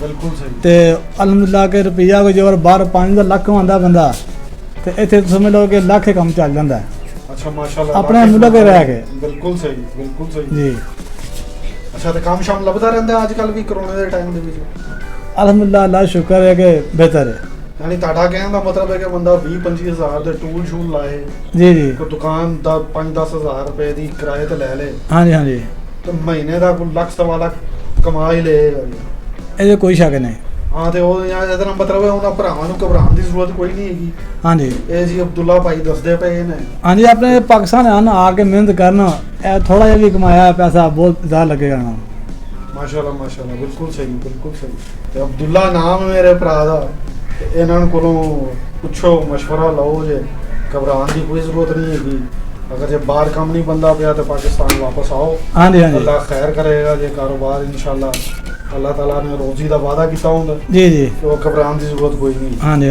ਬਿਲਕੁਲ ਸਹੀ ਤੇ ਅਲਹਮਦੁਲਿਲਾ ਕਿ ਰੁਪਈਆ ਕੋਈ ਜੇਕਰ ਬਾਹਰ 5 ਲੱਖ ਕਮਾਉਂਦਾ ਬੰਦਾ ਤੇ ਇੱਥੇ ਸਮਝ ਲਓ ਕਿ ਲੱਖ ਹੀ ਕੰਮ ਚੱਲ ਜਾਂਦਾ ਹੈ ਅੱਛਾ ਮਾਸ਼ਾਅੱਲਾ ਆਪਣੇ ਮੁਲਕ ਦੇ ਰਹਿ ਕੇ। ਬਿਲਕੁਲ ਸਹੀ ਜੀ ਅੱਛਾ ਤੇ ਕੰਮ ਸ਼ਾਮ ਲੱਭਦਾ ਰਹਿੰਦਾ ਅੱਜ ਕੱਲ ਵੀ ਕਰੋਨੇ ਦੇ ਟਾਈਮ ਦੇ ਵਿੱਚ? ਅਲਹਮਦੁਲਿਲਾ ਅੱਲਾ ਸ਼ੁਕਰ ਹੈ ਕਿ ਬਿਹਤਰ ਹੈ। ਯਾਨੀ ਤੁਹਾਡਾ ਕਹਿਣ ਦਾ ਮਤਲਬ ਹੈ ਕਿ ਬੰਦਾ 20-25 ਹਜ਼ਾਰ ਦੇ ਟੂਲ ਸ਼ੂਲ ਲਾਏ, ਜੀ ਕੋਈ ਦੁਕਾਨ ਦਾ 5-10 ਹਜ਼ਾਰ ਰੁਪਏ ਦੀ ਕਿਰਾਏ ਤੇ ਲੈ ਲੇ ਹਾਂਜੀ ਤੇ ਮਹੀਨੇ ਦਾ ਕੋਈ ਲੱਖ ਸਵਾ ਲੱਖ ਕਮਾ ਹੀ ਲਏਗਾ ਜੀ। ਇਹਦੇ ਕੋਈ ਸ਼ੱਕ ਨਹੀਂ। ਹਾਂ ਤੇ ਉਹ ਇਹਦਾ ਮਤਲਬ ਹੈ ਉਹਨਾਂ ਭਰਾਵਾਂ ਨੂੰ ਘਬਰਾਉਣ ਦੀ ਜ਼ਰੂਰਤ ਕੋਈ ਨਹੀਂ ਹੈਗੀ। ਹਾਂਜੀ ਇਹ ਜੀ ਅਬਦੁੱਲਾ ਭਾਈ ਦੱਸਦੇ ਪਏ ਨੇ। ਹਾਂਜੀ ਆਪਣੇ ਪਾਕਿਸਤਾਨ ਆਉਣ ਆ ਕੇ ਮਿਹਨਤ ਕਰਨਾ, ਇਹ ਥੋੜਾ ਜਿਹਾ ਵੀ ਕਮਾਇਆ ਪੈਸਾ ਬਹੁਤ ਜ਼ਿਆਦਾ ਲੱਗੇਗਾ ਨਾ। ਮਾਸ਼ਾਅੱਲਾ ਬਿਲਕੁਲ ਸਹੀ ਤੇ ਅਬਦੁੱਲਾ ਨਾਮ ਹੈ ਮੇਰੇ ਭਰਾ ਦਾ। ਤੇ ਇਹਨਾਂ ਕੋਲੋਂ ਪੁੱਛੋ, ਮਸ਼ਵਰਾ ਲਓ, ਜੇ ਘਬਰਾਉਣ ਦੀ ਕੋਈ ਜ਼ਰੂਰਤ ਨਹੀਂ ਹੈਗੀ। ਅਗਰ ਜੇ ਬਾਹਰ ਕੰਮ ਨਹੀਂ ਬੰਦਾ ਪਿਆ ਤੇ ਪਾਕਿਸਤਾਨ ਵਾਪਸ ਆਓ। ਹਾਂਜੀ ਅੱਲਾਹ ਖੈਰ ਕਰੇਗਾ। ਜੇ ਕਾਰੋਬਾਰ ਇਨਸ਼ਾਅੱਲਾ ਅੱਲਾਹ ਤਾਲਾ ਨੇ ਰੋਜ਼ੀ ਦਾ ਵਾਅਦਾ ਕੀਤਾ ਹੁੰਦਾ ਜੀ ਤੇ ਉਹ ਘਬਰਾਉਣ ਦੀ ਜ਼ਰੂਰਤ ਕੋਈ ਨਹੀਂ। ਹਾਂਜੀ